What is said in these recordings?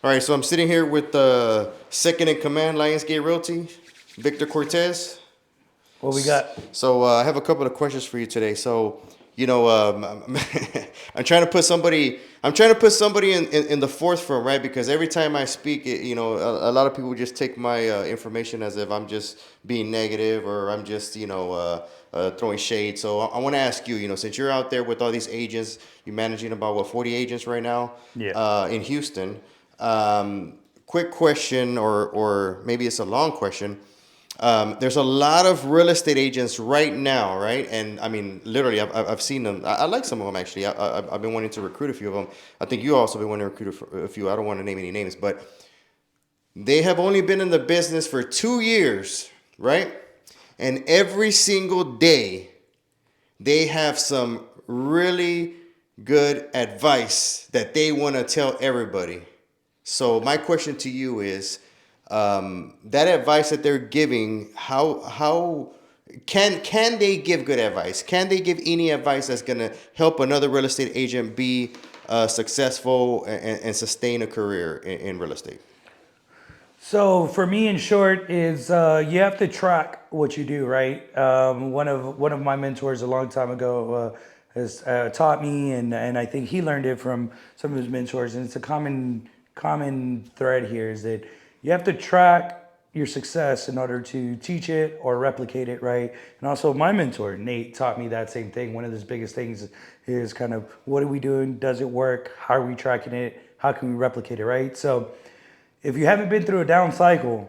All right, so I'm sitting here with the second in command, Lionsgate Realty, Victor Cortez. What we got? So I have a couple of questions for you today. So, I'm trying to put somebody. I'm trying to put somebody in the forefront, right? Because every time I speak, a lot of people just take my information as if I'm just being negative or I'm just, throwing shade. So I want to ask you, since you're out there with all these agents, you're managing about what 40 agents right now, Yeah. in Houston. Quick question, or maybe it's a long question. There's a lot of real estate agents right now, right? And I mean, literally, I've seen them. I like some of them actually. I've been wanting to recruit a few of them. I think you also been wanting to recruit a few. I don't want to name any names, but they have only been in the business for 2 years, right? And every single day, they have some really good advice that they want to tell everybody. So my question to you is, that advice that they're giving, how can they give good advice? Can they give any advice that's gonna help another real estate agent be successful and sustain a career in real estate? So for me, in short, is you have to track what you do, right? One of my mentors a long time ago has taught me, and I think he learned it from some of his mentors, and it's a common thread here is that you have to track your success in order to teach it or replicate it, right? And also, my mentor Nate taught me that same thing. One of his biggest things is kind of what are we doing? Does it work? How are we tracking it? How can we replicate it, right? So if you haven't been through a down cycle,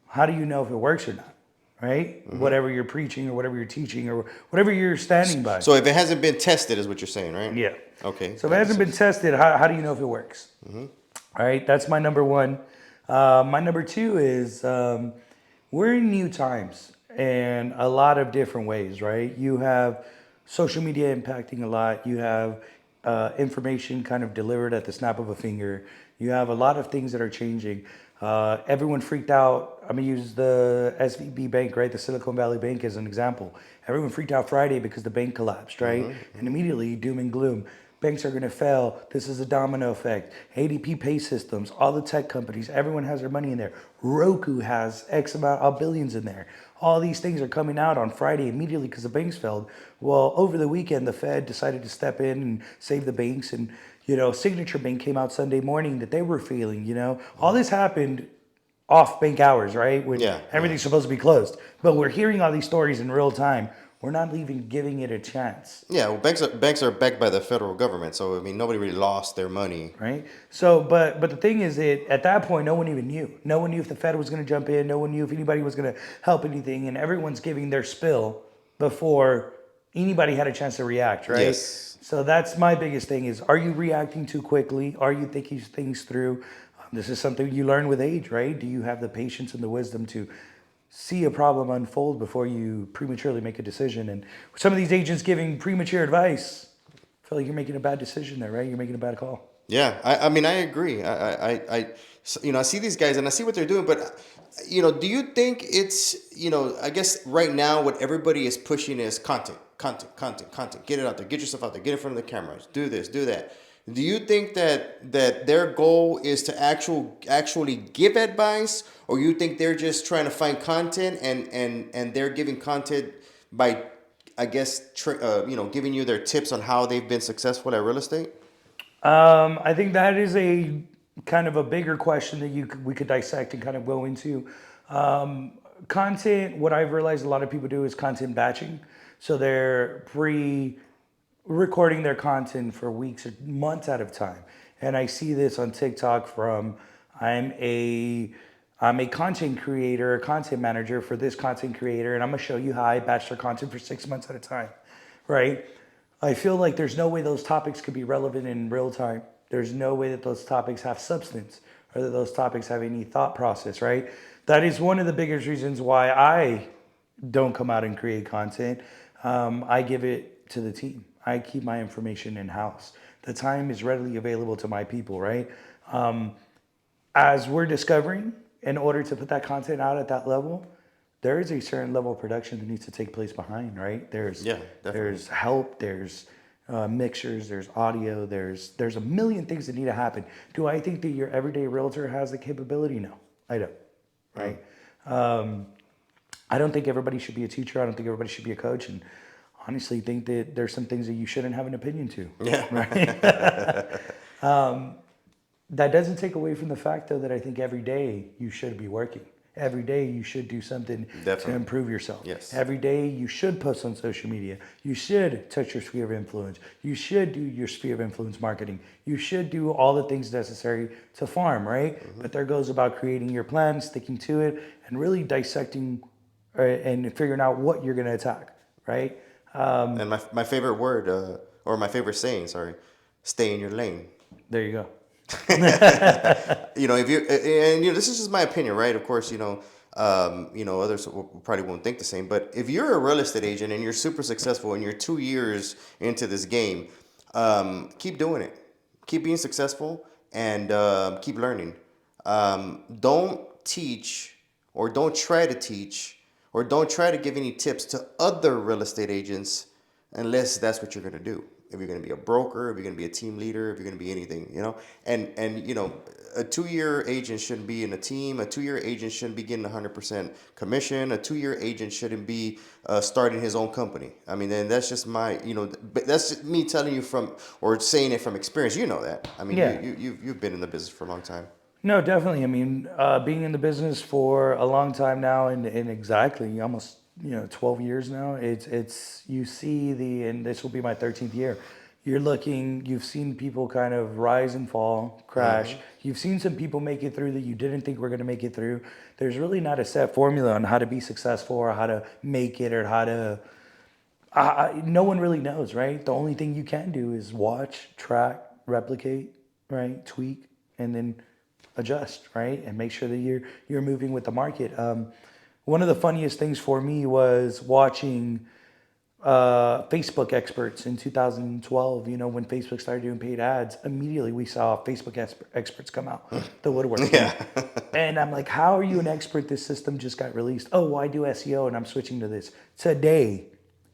how do you know if it works or not? Right? Whatever you're preaching or whatever you're teaching or whatever you're standing by. So if it hasn't been tested, is what you're saying, right? Yeah. Okay, So if it that makes hasn't been sense. tested, how do you know if it works? All right. That's my number one. My number two is we're in new times and a lot of different ways, right? You have social media impacting a lot. You have information kind of delivered at the snap of a finger. You have a lot of things that are changing. Everyone freaked out. I'm gonna use the SVB Bank, right? The Silicon Valley Bank as an example. Everyone freaked out Friday because the bank collapsed, right? And immediately doom and gloom. Banks are going to fail. This is a domino effect. ADP pay systems, all the tech companies, everyone has their money in there. Roku has X amount of billions in there. All these things are coming out on Friday immediately because the banks failed. Well, over the weekend, the Fed decided to step in and save the banks. And, Signature Bank came out Sunday morning that they were failing. All this happened off bank hours, right? When Yeah, yeah. everything's supposed to be closed. But we're hearing all these stories in real time. We're not even giving it a chance. Yeah, well, banks are backed by the federal government, so I mean nobody really lost their money. Right. So, but the thing is that at that point, no one even knew. No one knew if the Fed was going to jump in. No one knew if anybody was going to help anything, and everyone's giving their spill before anybody had a chance to react. Right. Yes. So that's my biggest thing: is are you reacting too quickly? Are you thinking things through? This is something you learn with age, right? Do you have the patience and the wisdom to see a problem unfold before you prematurely make a decision? And some of these agents giving premature advice, I feel like you're making a bad decision there, right? You're making a bad call. Yeah, I mean, I agree. I see these guys and I see what they're doing, but, do you think it's, I guess right now what everybody is pushing is content, content, content, content. Get it out there, get yourself out there, get in front of the cameras, do this, do that. Do you think that their goal is to actually give advice, or you think they're just trying to find content and they're giving content by, I guess, giving you their tips on how they've been successful at real estate? I think that is a kind of a bigger question that we could dissect and kind of go into. Content, what I've realized a lot of people do is content batching. So they're recording their content for weeks or months at a time. And I see this on TikTok from I'm a I'm a content creator, a content manager for this content creator, and I'm gonna show you how I batch their content for 6 months at a time, right? I feel like there's no way those topics could be relevant in real time. There's no way that those topics have substance or that those topics have any thought process, right? That is one of the biggest reasons why I don't come out and create content. I give it to the team. I keep my information in house. The time is readily available to my people, right? As we're discovering, in order to put that content out at that level, there is a certain level of production that needs to take place behind, right? There's Yeah, definitely. there's help, there's mixers, there's audio, there's a million things that need to happen. Do I think that your everyday realtor has the capability? No, I don't. Right? I don't think everybody should be a teacher. I don't think everybody should be a coach, and honestly think that there's some things that you shouldn't have an opinion to. Yeah. Right? That doesn't take away from the fact, though, that I think every day you should be working. Every day you should do something to Definitely. improve yourself. Yes. Every day you should post on social media. You should touch your sphere of influence. You should do your sphere of influence marketing. You should do all the things necessary to farm, right? But there goes about creating your plan, sticking to it, and really dissecting and figuring out what you're going to attack, right? And my favorite word, or my favorite saying, sorry, stay in your lane. There you go. If you and this is just my opinion, right? Of course, others probably won't think the same. But if you're a real estate agent and you're super successful and you're 2 years into this game, keep doing it, keep being successful, and keep learning. Don't teach, or don't try to teach, or don't try to give any tips to other real estate agents unless that's what you're going to do. If you're going to be a broker, if you're going to be a team leader, if you're going to be anything, and a 2-year agent shouldn't be in a team. A 2-year agent shouldn't be getting 100% commission. A 2-year agent shouldn't be starting his own company. I mean, and that's just that's just me telling you or saying it from experience. You know that. I mean, Yeah. you've been in the business for a long time. No, definitely. I mean, being in the business for a long time now, and exactly almost 12 years now. It's you see and this will be my 13th year. You've seen people kind of rise and fall, crash. You've seen some people make it through that you didn't think were going to make it through. There's really not a set formula on how to be successful or how to make it or how to. No one really knows, right? The only thing you can do is watch, track, replicate, right? Tweak, and then adjust, right? And make sure that you're moving with the market. One of the funniest things for me was watching Facebook experts in 2012. When Facebook started doing paid ads, immediately we saw Facebook experts come out the woodwork. Yeah. And I'm like, how are you an expert? This system just got released. Oh, well, I do SEO and I'm switching to this. Today,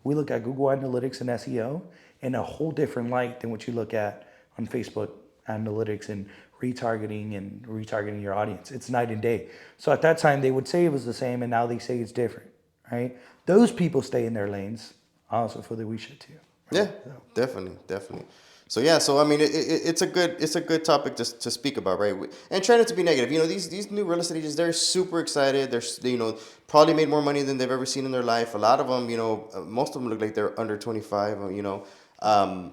we look at Google Analytics and SEO in a whole different light than what you look at on Facebook Analytics and retargeting your audience. It's night and day. So at that time, they would say it was the same, and now they say it's different, right? Those people stay in their lanes. I also feel that we should too. Right? Yeah, definitely. So I mean, it's a good topic to speak about, right? And try not to be negative. These new real estate agents, they're super excited. They're probably made more money than they've ever seen in their life. A lot of them, most of them look like they're under 25.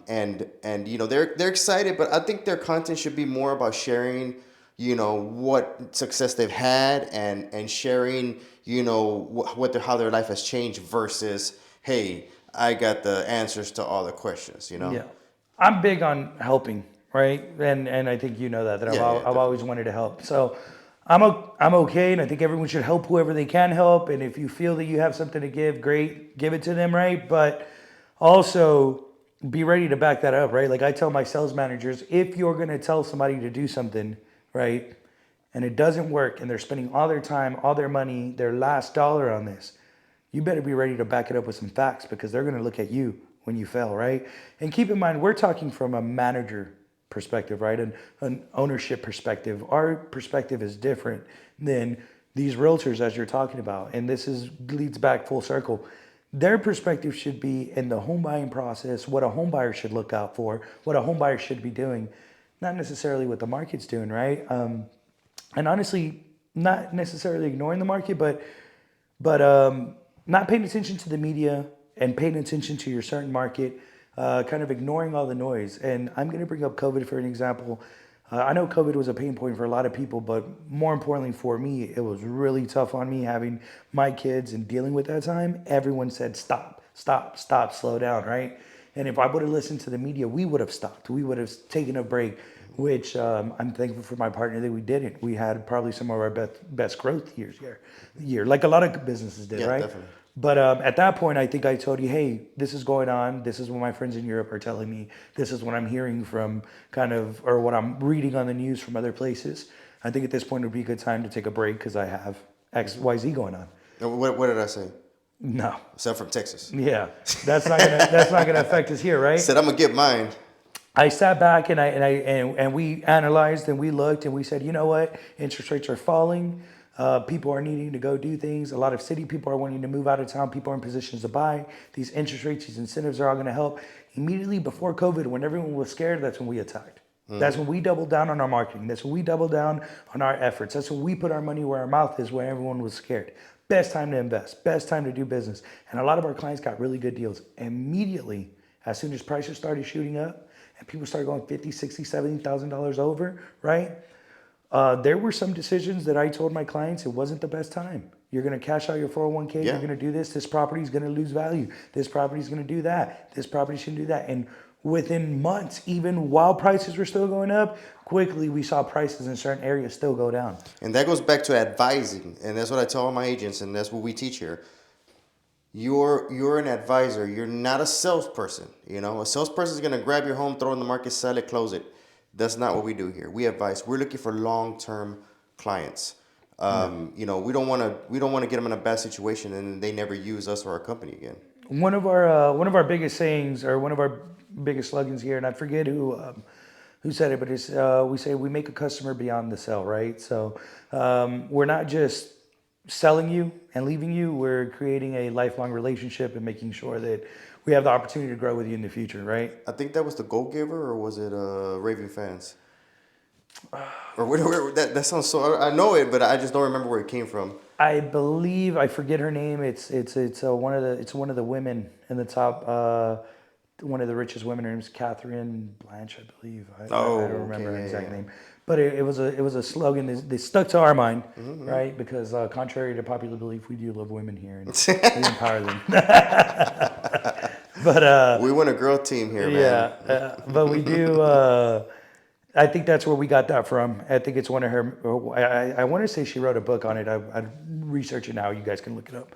And they're excited, but I think their content should be more about sharing, what success they've had and sharing, how their life has changed versus, hey, I got the answers to all the questions. Yeah, I'm big on helping, right? And I think that I've always wanted to help. So I'm okay, and I think everyone should help whoever they can help. And if you feel that you have something to give, great, give it to them, right? But also be ready to back that up, right? Like I tell my sales managers, if you're going to tell somebody to do something, right, and it doesn't work and they're spending all their time, all their money, their last dollar on this, you better be ready to back it up with some facts because they're going to look at you when you fail, right? And keep in mind, we're talking from a manager perspective, right? An ownership perspective. Our perspective is different than these realtors as you're talking about. And leads back full circle. Their perspective should be in the home buying process, what a home buyer should look out for, what a home buyer should be doing, not necessarily what the market's doing, right? And honestly, not necessarily ignoring the market, but not paying attention to the media and paying attention to your certain market, kind of ignoring all the noise. And I'm going to bring up COVID for an example. I know COVID was a pain point for a lot of people, but more importantly for me, it was really tough on me having my kids and dealing with that time. Everyone said, stop, slow down, right? And if I would have listened to the media, we would have stopped. We would have taken a break, which I'm thankful for my partner that we didn't. We had probably some of our best growth years, like a lot of businesses did, right? Definitely. But at that point, I think I told you, hey, this is going on. This is what my friends in Europe are telling me. This is what I'm hearing from or what I'm reading on the news from other places. I think at this point it would be a good time to take a break because I have X, Y, Z going on. What did I say? No. So I'm from Texas. Yeah. That's not gonna affect us here, right? Said I'm gonna get mine. I sat back and we analyzed and we looked and we said, you know what? Interest rates are falling. People are needing to go do things. A lot of city people are wanting to move out of town. People are in positions to buy. These interest rates, these incentives are all going to help. Immediately before COVID, when everyone was scared, that's when we attacked. That's when we doubled down on our marketing. That's when we doubled down on our efforts. That's when we put our money where our mouth is, where everyone was scared. Best time to invest, best time to do business. And a lot of our clients got really good deals immediately as soon as prices started shooting up and people started going 50, 60, $70,000 over, right? There were some decisions that I told my clients it wasn't the best time. You're going to cash out your 401k. Yeah. You're going to do this. This property is going to lose value. This property is going to do that. This property shouldn't do that. And within months, even while prices were still going up, quickly we saw prices in certain areas still go down. And that goes back to advising, and that's what I tell all my agents, and that's what we teach here. You're an advisor. You're not a salesperson. You know, a salesperson is gonna grab your home, throw it in the market, sell it, close it. That's not what we do here. We advise. We're looking for long-term clients. You know, we don't want to get them in a bad situation and they never use us or our company again. One of our biggest sayings, or one of our biggest slogans here, and I forget who said it, but it's we say we make a customer beyond the sell, right? So we're not just selling you and leaving you. We're creating a lifelong relationship and making sure that we have the opportunity to grow with you in the future, right? I think that was the Goal Giver, or was it Raving Fans? Or whatever. That sounds so. I know it, but I just don't remember where it came from. I believe I forget her name. It's one of the women in the top. One of the richest women. Her name's Catherine Blanche, I believe. I don't remember her exact name, but it was a slogan that stuck to our mind, right? Because contrary to popular belief, we do love women here and we empower them. But We want a girl team here, man. yeah, but we do. I think that's where we got that from. I think it's one of her. I want to say she wrote a book on it. I'd research it now. You guys can look it up.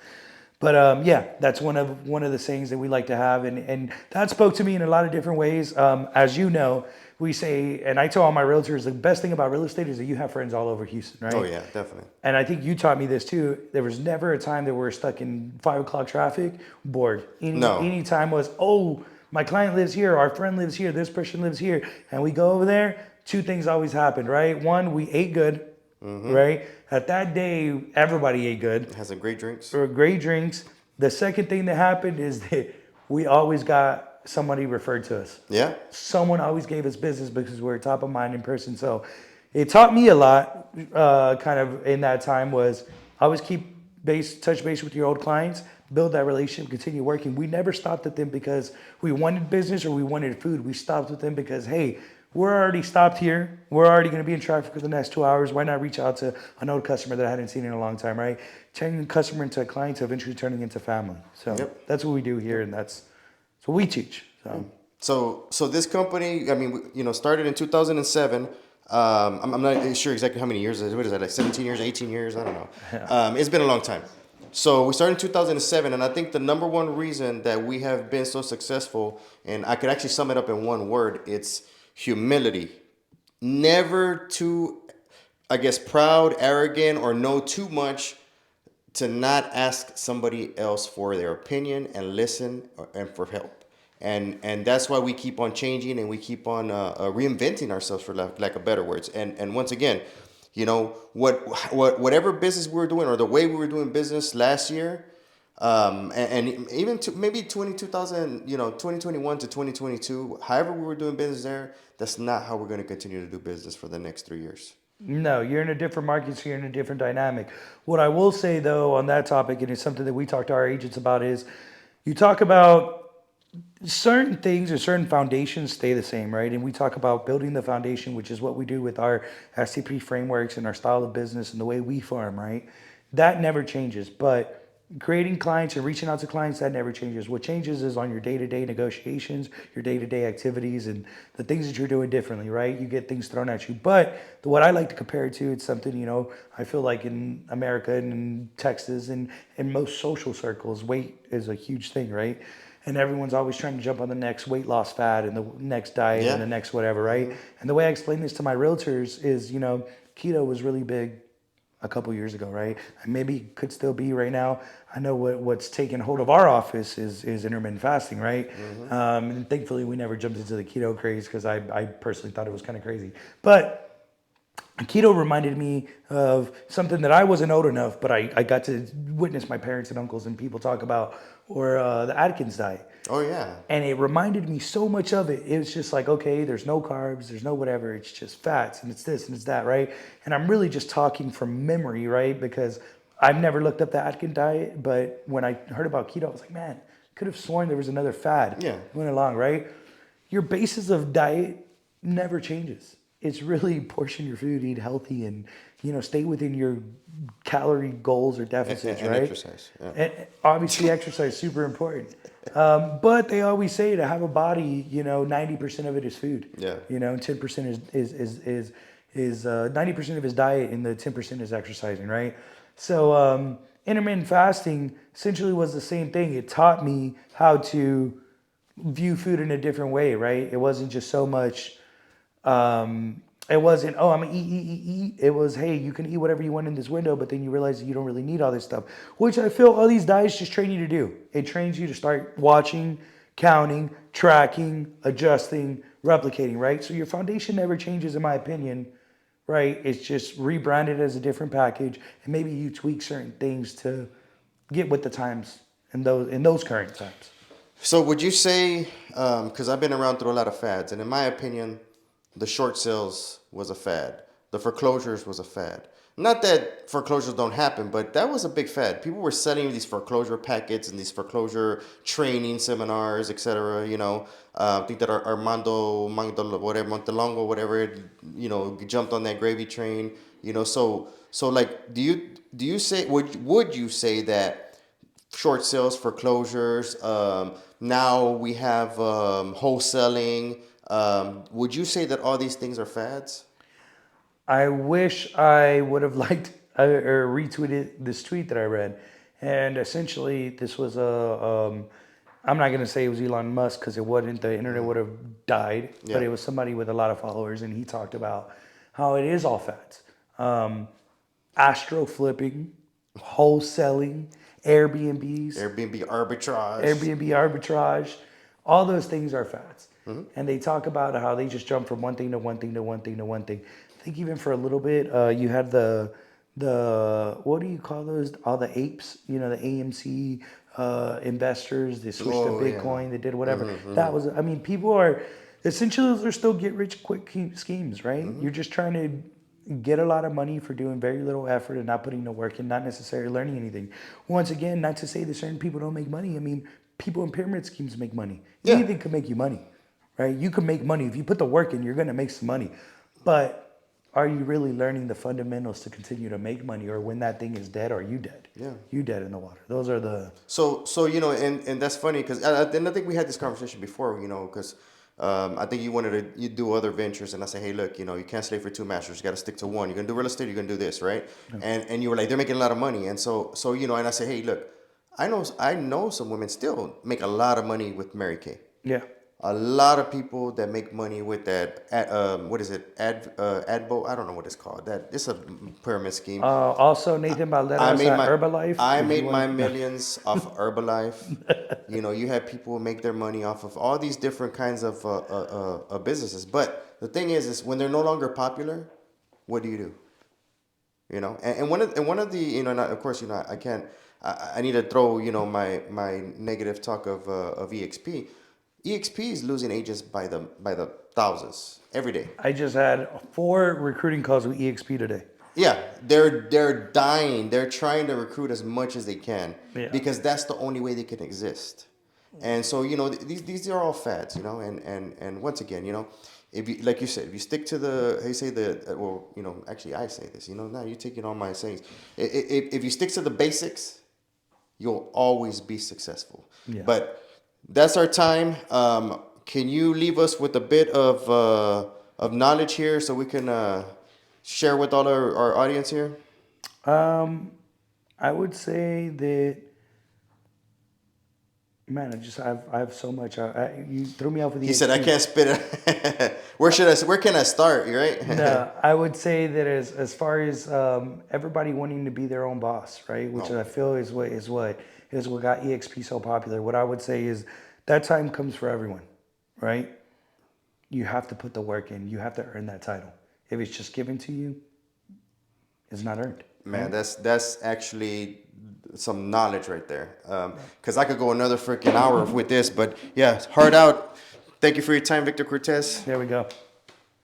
But yeah, that's one of the sayings that we like to have, and that spoke to me in a lot of different ways. As you know, we say, and I tell all my realtors, the best thing about real estate is that you have friends all over Houston, right? Oh yeah, definitely. And I think you taught me this too. There was never a time that we're stuck in 5 o'clock traffic, bored. Any time was, oh, my client lives here, our friend lives here, this person lives here, and we go over there. 2 things always happened, right? One, we ate good, right? At that day, everybody ate good. Has some great drinks. Or great drinks. The second thing that happened is that we always got somebody referred to us. Yeah. Someone always gave us business because we're top of mind in person. So it taught me a lot kind of in that time was always touch base with your old clients, build that relationship, continue working. We never stopped at them because we wanted business or we wanted food. We stopped with them because, hey, we're already stopped here. We're already going to be in traffic for the next 2 hours. Why not reach out to an old customer that I hadn't seen in a long time, right? Turning a customer into a client to eventually turning into family. So that's what we do here, and that's what we teach. So this company, I mean, you know, started in 2007. I'm not sure exactly how many years. What is that, like 17 years, 18 years? I don't know. It's been a long time. So we started in 2007, and I think the number one reason that we have been so successful, and I could actually sum it up in one word, it's humility. Never too, I guess, proud, arrogant, or know too much to not ask somebody else for their opinion and listen and for help. And that's why we keep on changing and we keep on reinventing ourselves, for lack of better words. And once again, you know, whatever business we were doing or the way we were doing business last year, and even maybe 2021 to 2022, however we were doing business there, that's not how we're going to continue to do business for the next 3 years. No, you're in a different market, so you're in a different dynamic. What I will say, though, on that topic, and it's something that we talk to our agents about, is you talk about certain things or certain foundations stay the same, right? And we talk about building the foundation, which is what we do with our STP frameworks and our style of business and the way we farm, right? That never changes. But creating clients and reaching out to clients, that never changes. What changes is on your day-to-day negotiations, your day-to-day activities, and the things that you're doing differently, right? You get things thrown at you. But what I like to compare it to, it's something, you know, I feel like in America and in Texas and in most social circles, weight is a huge thing, right? And everyone's always trying to jump on the next weight loss fad and the next diet and the next whatever, right? And the way I explain this to my realtors is, you know, keto was really big a couple years ago, right? And maybe could still be right now. I know what's taken hold of our office is intermittent fasting, right? And thankfully we never jumped into the keto craze because I personally thought it was kind of crazy. But keto reminded me of something that I wasn't old enough, but I got to witness my parents and uncles and people talk about, or the Atkins diet. Oh yeah. And it reminded me so much of it. It was just like, okay, there's no carbs, there's no whatever, it's just fats and it's this and it's that, right? And I'm really just talking from memory, right? Because I've never looked up the Atkins diet, but when I heard about keto, I was like, man, could have sworn there was another fad Yeah. went along, right? Your basis of diet never changes. It's really portion your food, eat healthy, and stay within your calorie goals or deficits, And right? exercise. Yeah. And obviously, exercise is super important. But they always say to have a body, 90% of it is food. Yeah. 10% is 90% of his diet, and the 10% is exercising, right? So intermittent fasting essentially was the same thing. It taught me how to view food in a different way, right? It wasn't just so much. It wasn't, oh, I'm gonna eat. It was, hey, you can eat whatever you want in this window, but then you realize that you don't really need all this stuff, which I feel all these diets just train you to do. It trains you to start watching, counting, tracking, adjusting, replicating, right? So your foundation never changes, in my opinion, right? It's just rebranded as a different package, and maybe you tweak certain things to get with the times in those current times. So would you say, because I've been around through a lot of fads, and in my opinion, the short sales was a fad. The foreclosures was a fad. Not that foreclosures don't happen, but that was a big fad. People were selling these foreclosure packets and these foreclosure training seminars, etc. I think that Armando, whatever, Montelongo, whatever, jumped on that gravy train. So like, do you say would you say that short sales, foreclosures. Now we have wholesaling. Would you say that all these things are fads? I wish I would have liked or retweeted this tweet that I read. And essentially, this was I'm not going to say it was Elon Musk because it wasn't, the internet would have died, but Yeah. it was somebody with a lot of followers. And he talked about how it is all fads. Um, Astro flipping, wholesaling, Airbnbs, Airbnb arbitrage. Airbnb arbitrage, all those things are fads. And they talk about how they just jump from one thing to one thing to one thing to one thing. I think even for a little bit, you had the what do you call those? All the apes, the AMC investors. They switched to Oh yeah. Bitcoin. They did whatever. That was. I mean, people are essentially those are still get rich quick schemes, right? You're just trying to get a lot of money for doing very little effort and not putting no work and not necessarily learning anything. Once again, not to say that certain people don't make money. I mean, people in pyramid schemes make money. Yeah. Anything could make you money, right? You can make money. If you put the work in, you're going to make some money. But are you really learning the fundamentals to continue to make money? Or when that thing is dead, are you dead? Yeah. You dead in the water. Those are the... So and that's funny because I think we had this conversation before, because I think you do other ventures, and I say, hey, look, you can't slave for two masters. You got to stick to one. You're gonna do real estate. You're gonna do this, right? And you were like, they're making a lot of money, and so and I say, hey, look, I know some women still make a lot of money with Mary Kay. Yeah. A lot of people that make money with that, what is it, Adbo? I don't know what it's called. That it's a pyramid scheme. Also, Nathan I Balderas made at my Herbalife. I if you made my want- millions off of Herbalife. You have people who make their money off of all these different kinds of businesses. But the thing is when they're no longer popular, what do you do? And one of the and of course I can't. I need to throw my negative talk of EXP. EXP is losing agents by the thousands every day. I just had 4 recruiting calls with EXP today. Yeah, they're dying. They're trying to recruit as much as they can Yeah. because that's the only way they can exist. And so these are all fads, and once again, if you like you said, if you stick to actually I say this, now you're taking all my sayings. If you stick to the basics, you'll always be successful. Yeah. But that's our time. Can you leave us with a bit of knowledge here so we can share with all our audience here? I would say that Man, I have so much. You threw me off with the He said, "I EXP. can't spit it." Where can I start? You right? No, I would say that as far as everybody wanting to be their own boss, right? Which No. I feel is what got EXP so popular. What I would say is that time comes for everyone, right? You have to put the work in. You have to earn that title. If it's just given to you, it's not earned, Man, right? that's actually some knowledge right there. Because I could go another freaking hour with this, but yeah, hard out. Thank you for your time, Victor Cortez. There we go.